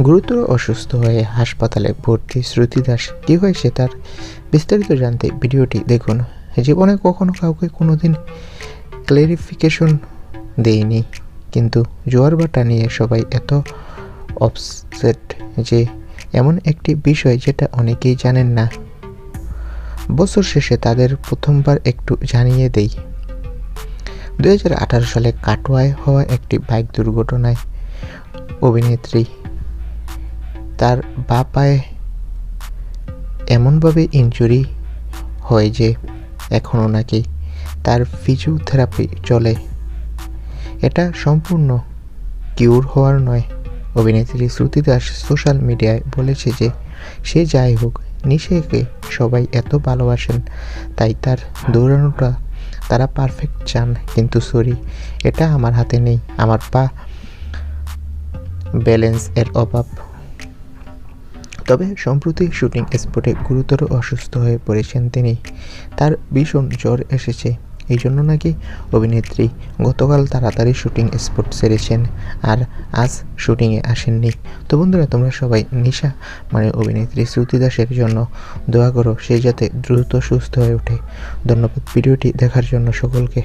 গুরুতর অসুস্থ হয়ে হাসপাতালে ভর্তি শ্রুতি দাস। কী হয়েছে তার বিস্তারিত জানতে ভিডিওটি দেখুন। জীবনে কখনো কাউকে কোনোদিন ক্লারিফিকেশন দেইনি, কিন্তু জোয়ার ভাটা নিয়ে সবাই এত অপসেট যে এমন একটি বিষয় যেটা অনেকেই জানেন না। বছর শেষে তাদের প্রথমবার একটু জানিয়ে দেই। 2018 সালে কাটোয়ায় হওয়া একটি বাইক দুর্ঘটনায় অভিনেত্রী তার বাঁ পায়ে এমনভাবে ইনজুরি হয় যে এখনও নাকি তার ফিজিওথেরাপি চলে। এটা সম্পূর্ণ কিউর হওয়ার নয়। অভিনেত্রী শ্রুতি দাস সোশ্যাল মিডিয়ায় বলেছে যে সে যাই হোক, নিশাকে সবাই এত ভালোবাসেন, তাই তার দৌড়ানোটা তারা পারফেক্ট চান, কিন্তু সরি, এটা আমার হাতে নেই। আমার পা ব্যালেন্স এর অভাব। তবে সম্প্রতি শুটিং স্পটে গুরুতর অসুস্থ হয়ে পড়েছেন তিনি। তার ভীষণ জ্বর এসেছে, এই জন্য নাকি অভিনেত্রী গতকাল তাড়াতাড়ি শুটিং স্পট ছেড়েছেন আর আজ শুটিংয়ে আসেননি। তো বন্ধুরা, তোমরা সবাই নিশা মানে অভিনেত্রী শ্রুতি দাসের জন্য দোয়া করো, সে যাতে দ্রুত সুস্থ হয়ে ওঠে। ধন্যবাদ ভিডিওটি দেখার জন্য সকলকে।